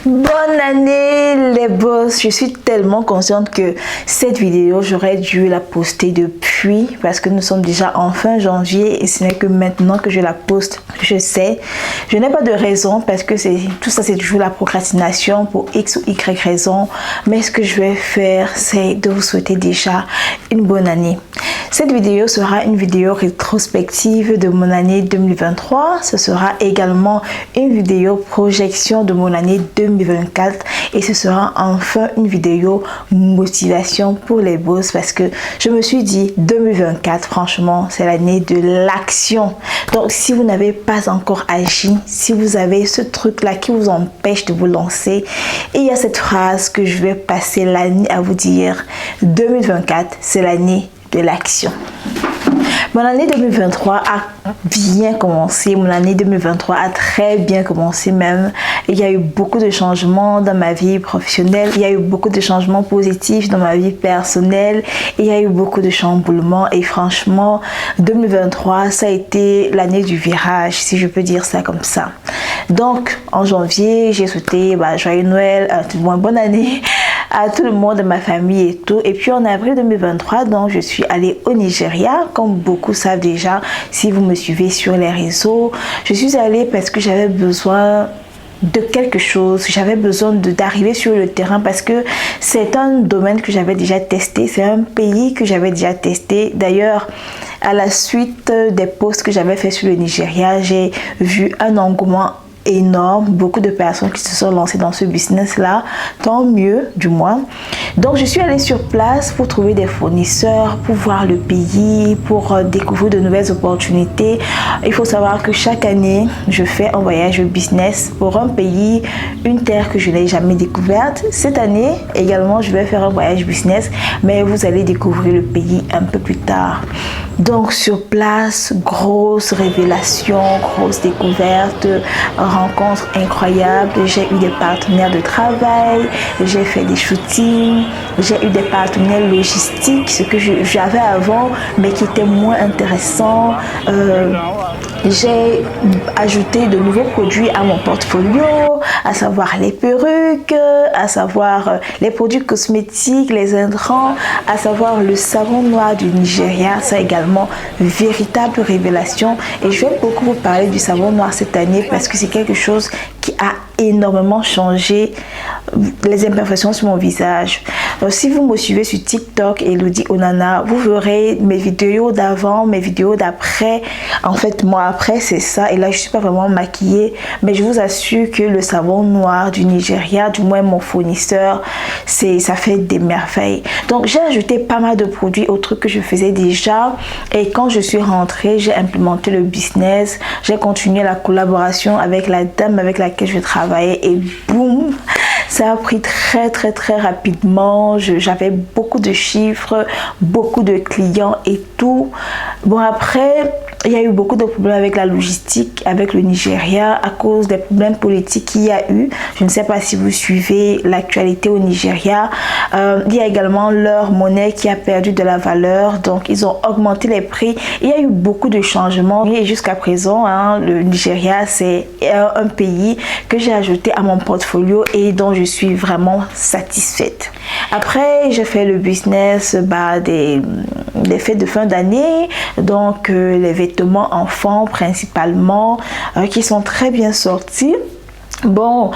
Bonne année les boss. Je suis tellement consciente que cette vidéo j'aurais dû la poster depuis parce que nous sommes déjà en fin janvier et ce n'est que maintenant que je la poste. Je sais, je n'ai pas de raison parce que tout ça c'est toujours la procrastination pour X ou Y raison, mais ce que je vais faire c'est de vous souhaiter déjà une bonne année. Cette vidéo sera une vidéo rétrospective de mon année 2023. Ce sera également une vidéo projection de mon année 2024 et ce sera enfin une vidéo motivation pour les boss parce que je me suis dit 2024 franchement c'est l'année de l'action. Donc si vous n'avez pas encore agi, si vous avez ce truc là qui vous empêche de vous lancer, et il y a cette phrase que je vais passer l'année à vous dire, 2024 c'est l'année de l'action. Mon année 2023 a bien commencé, mon année 2023 a très bien commencé même. Il y a eu beaucoup de changements dans ma vie professionnelle, il y a eu beaucoup de changements positifs dans ma vie personnelle, il y a eu beaucoup de chamboulements et franchement 2023 ça a été l'année du virage si je peux dire ça comme ça. Donc en janvier j'ai souhaité joyeux Noël, bonne année à tout le monde de ma famille et tout. Et puis en avril 2023, donc je suis allée au Nigeria, comme beaucoup savent déjà si vous me suivez sur les réseaux. Je suis allée parce que j'avais besoin de quelque chose, j'avais besoin d'arriver sur le terrain parce que c'est un domaine que j'avais déjà testé, c'est un pays que j'avais déjà testé. D'ailleurs, à la suite des posts que j'avais fait sur le Nigeria, j'ai vu un engouement énorme, beaucoup de personnes qui se sont lancées dans ce business là, tant mieux du moins. Donc je suis allée sur place pour trouver des fournisseurs, pour voir le pays, pour découvrir de nouvelles opportunités. Il faut savoir que chaque année je fais un voyage business pour un pays, une terre que je n'ai jamais découverte. Cette année également je vais faire un voyage business, mais vous allez découvrir le pays un peu plus tard. Donc sur place, grosse révélation, grosse découverte, rencontre incroyable. J'ai eu des partenaires de travail, j'ai fait des shootings, j'ai eu des partenaires logistiques, ce que j'avais avant mais qui était moins intéressant. J'ai ajouté de nouveaux produits à mon portfolio, à savoir les perruques, à savoir les produits cosmétiques, les intrants, à savoir le savon noir du Nigeria. Ça également, véritable révélation. Et je vais beaucoup vous parler du savon noir cette année parce que c'est quelque chose qui a énormément changé les imperfections sur mon visage. Si vous me suivez sur TikTok, Elodie Onana, vous verrez mes vidéos d'avant, mes vidéos d'après. En fait, moi après c'est ça. Et là, je suis pas vraiment maquillée, mais je vous assure que le savon noir du Nigeria, du moins mon fournisseur, ça fait des merveilles. Donc j'ai ajouté pas mal de produits aux trucs que je faisais déjà. Et quand je suis rentrée, j'ai implémenté le business. J'ai continué la collaboration avec la dame avec laquelle je travaillais et boum, ça a pris très rapidement. J'avais beaucoup de chiffres, beaucoup de clients et tout. Bon, après il y a eu beaucoup de problèmes avec la logistique, avec le Nigeria à cause des problèmes politiques qu'il y a eu. Je ne sais pas si vous suivez l'actualité au Nigeria. Il y a également leur monnaie qui a perdu de la valeur, donc ils ont augmenté les prix. Il y a eu beaucoup de changements et jusqu'à présent, le Nigeria c'est un pays que j'ai ajouté à mon portfolio et dont je suis vraiment satisfaite. Après, j'ai fait le business des fêtes de fin d'année, donc les vêtements enfants principalement qui sont très bien sortis. Bon,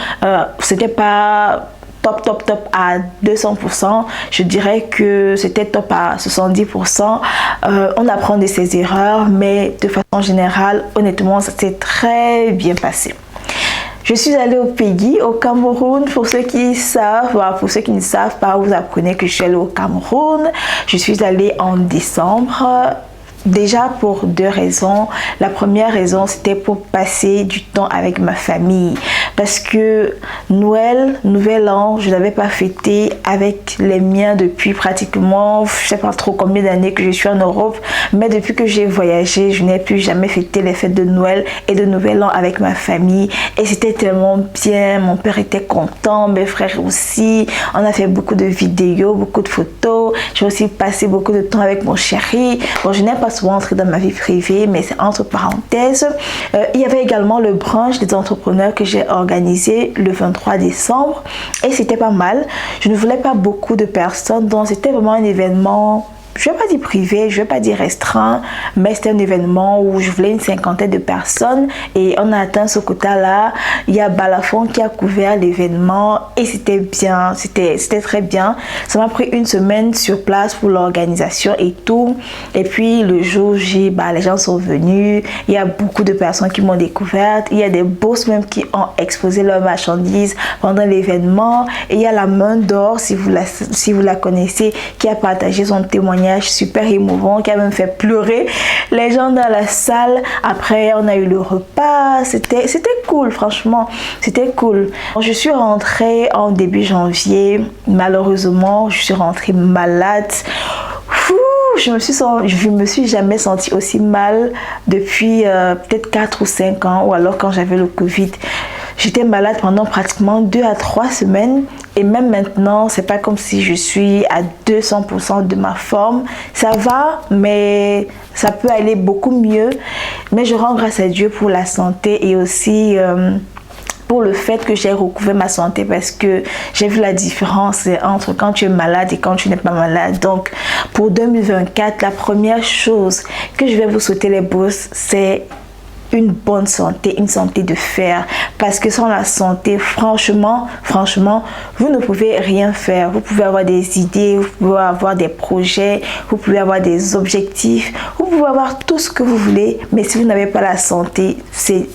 c'était pas top à 200%, je dirais que c'était top à 70%. On apprend de ses erreurs, mais de façon générale, honnêtement, ça s'est très bien passé. Je suis allée au pays, au Cameroun, pour ceux qui savent, pour ceux qui ne savent pas, vous apprenez que je suis allée au Cameroun. Je suis allée en décembre. Déjà pour deux raisons. La première raison, c'était pour passer du temps avec ma famille. Parce que Noël, Nouvel An, je n'avais pas fêté avec les miens depuis pratiquement, je ne sais pas trop combien d'années que je suis en Europe. Mais depuis que j'ai voyagé, je n'ai plus jamais fêté les fêtes de Noël et de Nouvel An avec ma famille. Et c'était tellement bien. Mon père était content, mes frères aussi. On a fait beaucoup de vidéos, beaucoup de photos. J'ai aussi passé beaucoup de temps avec mon chéri. Bon, je n'ai pas souvent entré dans ma vie privée, mais c'est entre parenthèses. Il y avait également le brunch des entrepreneurs que j'ai organisé le 23 décembre. Et c'était pas mal. Je ne voulais pas beaucoup de personnes, donc c'était vraiment un événement, je ne vais pas dire privé, je ne vais pas dire restreint, mais c'était un événement où je voulais une cinquantaine de personnes et on a atteint ce quota-là. Il y a Balafon qui a couvert l'événement et c'était bien, c'était très bien. Ça m'a pris une semaine sur place pour l'organisation et tout. Et puis le jour J, les gens sont venus, il y a beaucoup de personnes qui m'ont découverte, il y a des boss même qui ont exposé leurs marchandises pendant l'événement. Et il y a la main d'or, si vous la connaissez, qui a partagé son témoignage super émouvant qui a même fait pleurer les gens dans la salle. Après on a eu le repas, c'était cool, franchement c'était cool. Je suis rentrée en début janvier, malheureusement je suis rentrée malade. Je me suis jamais sentie aussi mal depuis peut-être 4 ou 5 ans, ou alors quand j'avais le Covid. J'étais malade pendant pratiquement 2 à 3 semaines et même maintenant, c'est pas comme si je suis à 200% de ma forme. Ça va, mais ça peut aller beaucoup mieux. Mais je rends grâce à Dieu pour la santé et aussi pour le fait que j'ai recouvert ma santé, parce que j'ai vu la différence entre quand tu es malade et quand tu n'es pas malade. Donc pour 2024, la première chose que je vais vous souhaiter les boss, c'est une bonne santé, une santé de fer, parce que sans la santé, franchement, vous ne pouvez rien faire. Vous pouvez avoir des idées, vous pouvez avoir des projets, vous pouvez avoir des objectifs, vous pouvez avoir tout ce que vous voulez, mais si vous n'avez pas la santé, c'est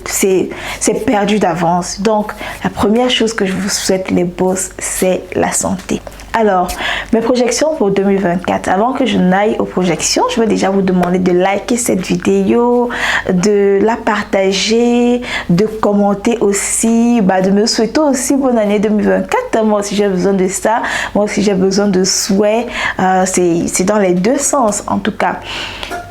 perdu d'avance. Donc, la première chose que je vous souhaite les boss, c'est la santé. Alors, mes projections pour 2024. Avant que je n'aille aux projections, je vais déjà vous demander de liker cette vidéo, de la partager, de commenter aussi, de me souhaiter aussi bonne année 2024. Moi aussi, j'ai besoin de ça. Moi aussi, j'ai besoin de souhaits. C'est dans les deux sens, en tout cas.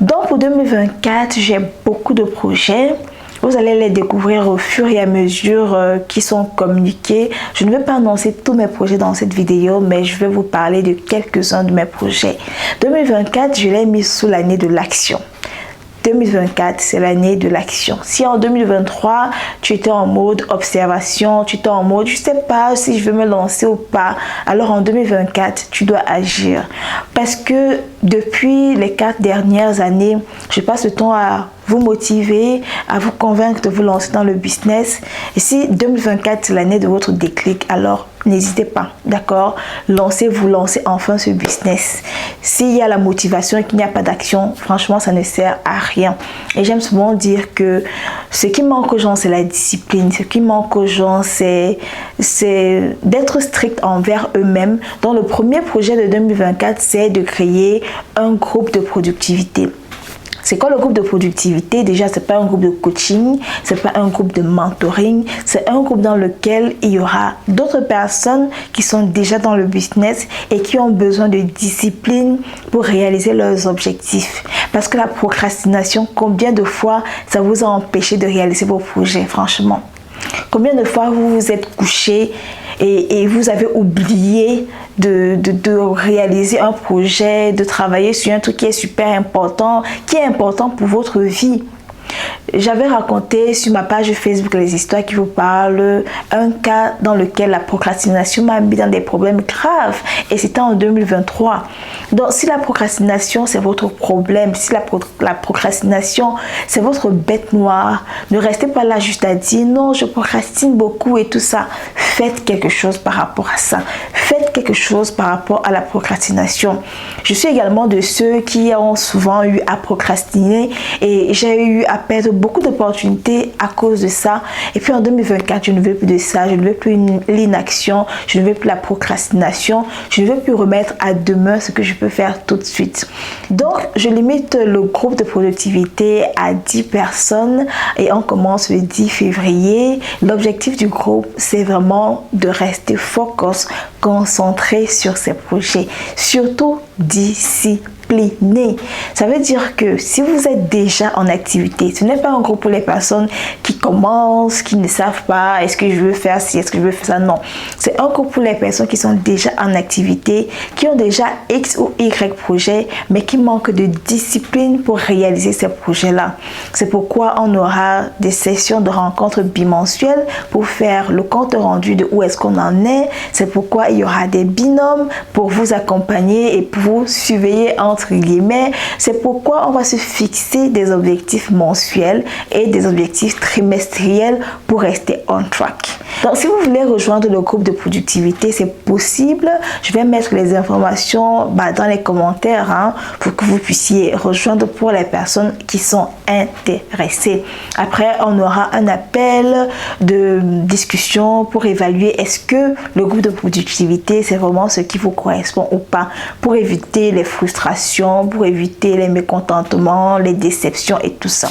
Donc, pour 2024, j'ai beaucoup de projets. Vous allez les découvrir au fur et à mesure qui sont communiqués. Je ne vais pas annoncer tous mes projets dans cette vidéo, mais je vais vous parler de quelques-uns de mes projets. 2024, je l'ai mis sous l'année de l'action. 2024, c'est l'année de l'action. Si en 2023, tu étais en mode observation, tu étais en mode je ne sais pas si je vais me lancer ou pas, alors en 2024, tu dois agir. Parce que depuis les 4 dernières années, je passe le temps à vous motiver, à vous convaincre de vous lancer dans le business. Et si 2024, c'est l'année de votre déclic, alors n'hésitez pas, d'accord? Lancez-vous, lancez enfin ce business. S'il y a la motivation et qu'il n'y a pas d'action, franchement, ça ne sert à rien. Et j'aime souvent dire que ce qui manque aux gens, c'est la discipline. Ce qui manque aux gens, c'est d'être strict envers eux-mêmes. Donc, le premier projet de 2024, c'est de créer un groupe de productivité. C'est quoi le groupe de productivité? Déjà, c'est pas un groupe de coaching, c'est pas un groupe de mentoring, c'est un groupe dans lequel il y aura d'autres personnes qui sont déjà dans le business et qui ont besoin de discipline pour réaliser leurs objectifs. Parce que la procrastination, combien de fois ça vous a empêché de réaliser vos projets, franchement? Combien de fois vous vous êtes couché et vous avez oublié de réaliser un projet, de travailler sur un truc qui est super important, qui est important pour votre vie? J'avais raconté sur ma page Facebook Les Histoires qui vous parlent un cas dans lequel la procrastination m'a mis dans des problèmes graves et c'était en 2023. Donc si la procrastination c'est votre problème, si la procrastination c'est votre bête noire, ne restez pas là juste à dire non je procrastine beaucoup et tout ça. Faites quelque chose par rapport à ça. Faites quelque chose par rapport à la procrastination. Je suis également de ceux qui ont souvent eu à procrastiner et j'ai eu à perdre beaucoup d'opportunités à cause de ça. Et puis en 2024, je ne veux plus de ça. Je ne veux plus l'inaction. Je ne veux plus la procrastination. Je ne veux plus remettre à demain ce que je peux faire tout de suite. Donc, je limite le groupe de productivité à 10 personnes et on commence le 10 février. L'objectif du groupe, c'est vraiment de rester focus, concentré sur ces projets. Surtout discipliné. Ça veut dire que si vous êtes déjà en activité, ce n'est pas un groupe pour les personnes qui commencent, qui ne savent pas est-ce que je veux faire ci, est-ce que je veux faire ça. Non, c'est un groupe pour les personnes qui sont déjà en activité, qui ont déjà X ou Y projets, mais qui manquent de discipline pour réaliser ces projets-là. C'est pourquoi on aura des sessions de rencontres bimensuelles pour faire le compte rendu de où est-ce qu'on en est. C'est pourquoi il y aura des binômes pour vous accompagner et pour vous surveiller entre guillemets. C'est pourquoi on va se fixer des objectifs mensuels et des objectifs trimestriels pour rester on track. Donc si vous voulez rejoindre le groupe de productivité, c'est possible. Je vais mettre les informations dans les commentaires pour que vous puissiez rejoindre pour les personnes qui sont intéressées. Après, on aura un appel de discussion pour évaluer est-ce que le groupe de productivité, c'est vraiment ce qui vous correspond ou pas, pour éviter les frustrations, pour éviter les mécontentements, les déceptions et tout ça.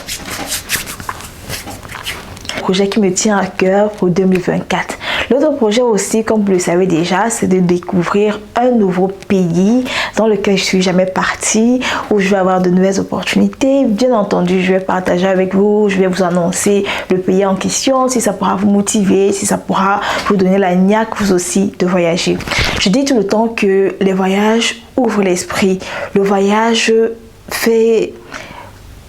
Projet qui me tient à cœur pour 2024. L'autre projet aussi, comme vous le savez déjà, c'est de découvrir un nouveau pays dans lequel je suis jamais partie, où je vais avoir de nouvelles opportunités. Bien entendu, je vais partager avec vous, je vais vous annoncer le pays en question, si ça pourra vous motiver, si ça pourra vous donner la niaque vous aussi de voyager. Je dis tout le temps que les voyages ouvrent l'esprit. Le voyage fait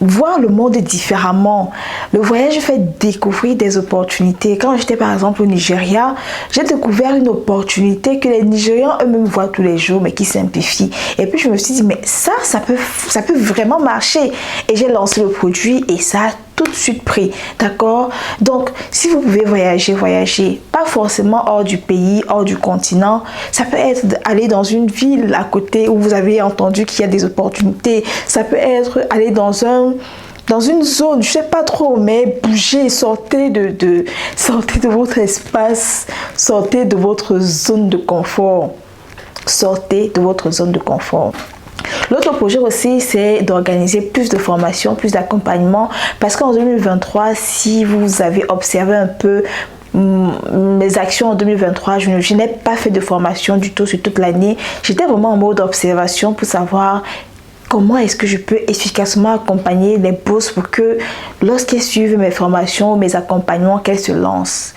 voir le monde différemment. Le voyage fait découvrir des opportunités. Quand j'étais par exemple au Nigeria, j'ai découvert une opportunité que les Nigérians eux-mêmes voient tous les jours, mais qui simplifie. Et puis je me suis dit, mais ça peut vraiment marcher. Et j'ai lancé le produit et ça a tout de suite pris. D'accord? Donc, si vous pouvez voyager, voyager. Pas forcément hors du pays, hors du continent. Ça peut être aller dans une ville à côté où vous avez entendu qu'il y a des opportunités. Ça peut être aller dans une zone, je sais pas trop, mais bougez, sortez de votre espace, sortez de votre zone de confort. Sortez de votre zone de confort. L'autre projet aussi, c'est d'organiser plus de formations, plus d'accompagnement, parce qu'en 2023, si vous avez observé un peu mes actions en 2023, je n'ai pas fait de formation du tout sur toute l'année. J'étais vraiment en mode observation pour savoir comment est-ce que je peux efficacement accompagner les boss pour que lorsqu'elles suivent mes formations, mes accompagnements, qu'elles se lancent.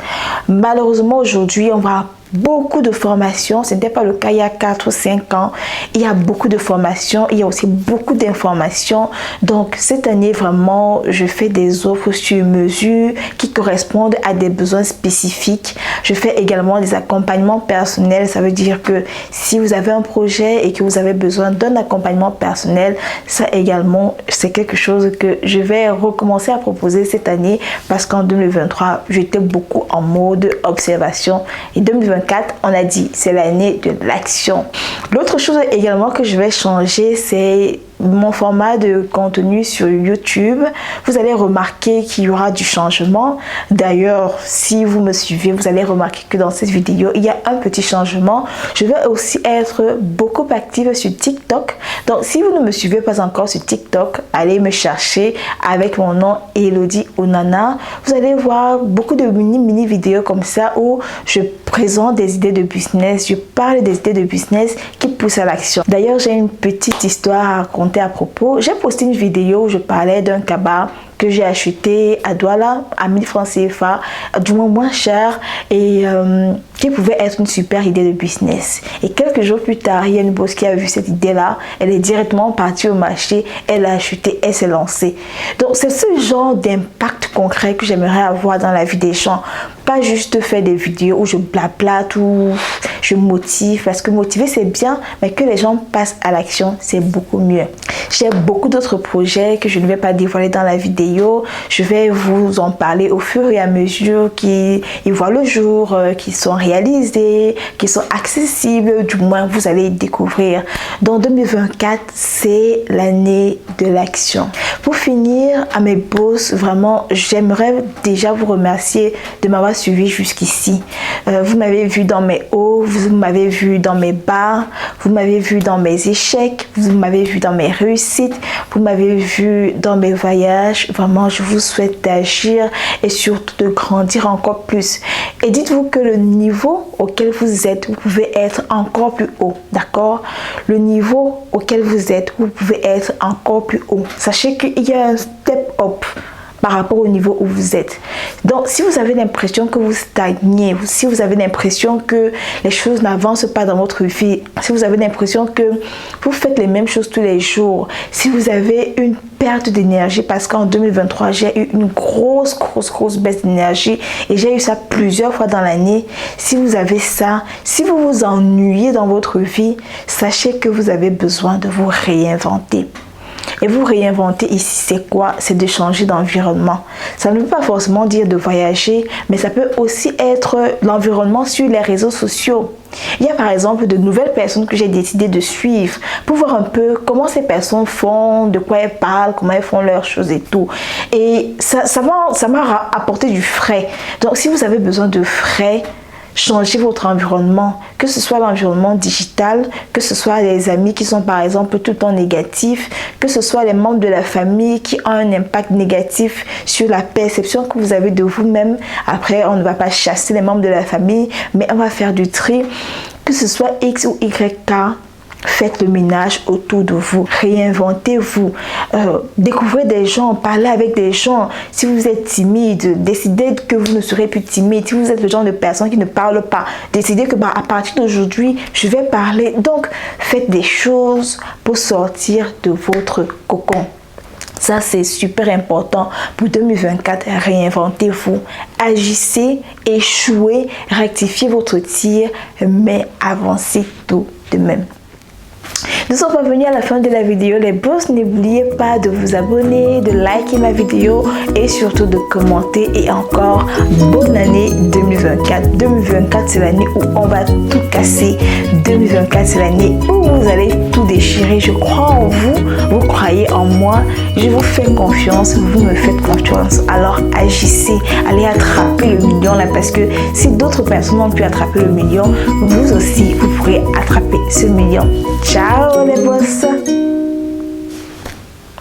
Malheureusement, aujourd'hui, on va beaucoup de formations. Ce n'était pas le cas il y a 4 ou 5 ans. Il y a beaucoup de formations. Il y a aussi beaucoup d'informations. Donc, cette année, vraiment, je fais des offres sur mesure qui correspondent à des besoins spécifiques. Je fais également des accompagnements personnels. Ça veut dire que si vous avez un projet et que vous avez besoin d'un accompagnement personnel, ça également, c'est quelque chose que je vais recommencer à proposer cette année parce qu'en 2023, j'étais beaucoup en mode observation. Et 2024, on a dit, c'est l'année de l'action. L'autre chose également que je vais changer, c'est mon format de contenu sur YouTube. Vous allez remarquer qu'il y aura du changement. D'ailleurs, si vous me suivez, vous allez remarquer que dans cette vidéo, il y a un petit changement. Je vais aussi être beaucoup active sur TikTok. Donc, si vous ne me suivez pas encore sur TikTok, allez me chercher avec mon nom Elodie Onana. Vous allez voir beaucoup de mini vidéos comme ça où je présente des idées de business. Je parle des idées de business qui poussent à l'action. D'ailleurs, j'ai une petite histoire à raconter à propos. J'ai posté une vidéo où je parlais d'un cabas que j'ai acheté à Douala à 1000 francs CFA, du moins cher, et qui pouvait être une super idée de business. Et quelques jours plus tard, il y a une boss qui a vu cette idée-là, elle est directement partie au marché, elle a acheté, elle s'est lancée. Donc c'est ce genre d'impact concret que j'aimerais avoir dans la vie des gens. Pas juste faire des vidéos où je blablate ou je motive, parce que motiver c'est bien, mais que les gens passent à l'action, c'est beaucoup mieux. J'ai beaucoup d'autres projets que je ne vais pas dévoiler dans la vidéo. Je vais vous en parler au fur et à mesure qu'ils voient le jour, qu'ils sont réalisés, qu'ils sont accessibles. Du moins, vous allez découvrir. Dans 2024, c'est l'année de l'action. Pour finir, à mes boss, vraiment, j'aimerais déjà vous remercier de m'avoir suivi jusqu'ici. Vous m'avez vu dans mes hauts, vous m'avez vu dans mes bas, vous m'avez vu dans mes échecs, vous m'avez vu dans mes réussites, vous m'avez vu dans mes voyages. Vraiment, je vous souhaite d'agir et surtout de grandir encore plus. Et dites-vous que le niveau auquel vous êtes, vous pouvez être encore plus haut, d'accord? Le niveau auquel vous êtes, vous pouvez être encore plus haut. Sachez qu'il y a un step up par rapport au niveau où vous êtes. Donc, si vous avez l'impression que vous stagnez, si vous avez l'impression que les choses n'avancent pas dans votre vie, si vous avez l'impression que vous faites les mêmes choses tous les jours, si vous avez une perte d'énergie, parce qu'en 2023, j'ai eu une grosse baisse d'énergie et j'ai eu ça plusieurs fois dans l'année. Si vous avez ça, si vous vous ennuyez dans votre vie, sachez que vous avez besoin de vous réinventer. Et vous réinventer ici, c'est quoi? C'est de changer d'environnement. Ça ne veut pas forcément dire de voyager, mais ça peut aussi être l'environnement sur les réseaux sociaux. Il y a par exemple de nouvelles personnes que j'ai décidé de suivre pour voir un peu comment ces personnes font, de quoi elles parlent, comment elles font leurs choses et tout. Et ça m'a apporté du frais. Donc si vous avez besoin de frais, changez votre environnement, que ce soit l'environnement digital, que ce soit les amis qui sont par exemple tout le temps négatifs, que ce soit les membres de la famille qui ont un impact négatif sur la perception que vous avez de vous-même. Après, on ne va pas chasser les membres de la famille, mais on va faire du tri. Que ce soit X ou Y cas, faites le ménage autour de vous, réinventez-vous, découvrez des gens, parlez avec des gens. Si vous êtes timide, décidez que vous ne serez plus timide. Si vous êtes le genre de personne qui ne parle pas, décidez que à partir d'aujourd'hui, je vais parler. Donc, faites des choses pour sortir de votre cocon. Ça, c'est super important pour 2024. Réinventez-vous, agissez, échouez, rectifiez votre tir, mais avancez tout de même. Nous sommes parvenus à la fin de la vidéo, les boss. N'oubliez pas de vous abonner, de liker ma vidéo et surtout de commenter. Et encore, bonne année 2024. 2024, c'est l'année où on va tout casser. 2024, c'est l'année où vous allez tout déchirer. Je crois en vous, vous croyez en moi. Je vous fais confiance, vous me faites confiance. Alors agissez, allez attraper le million là, parce que si d'autres personnes ont pu attraper le million, vous aussi, vous pourrez attraper ce million. Ciao les boss!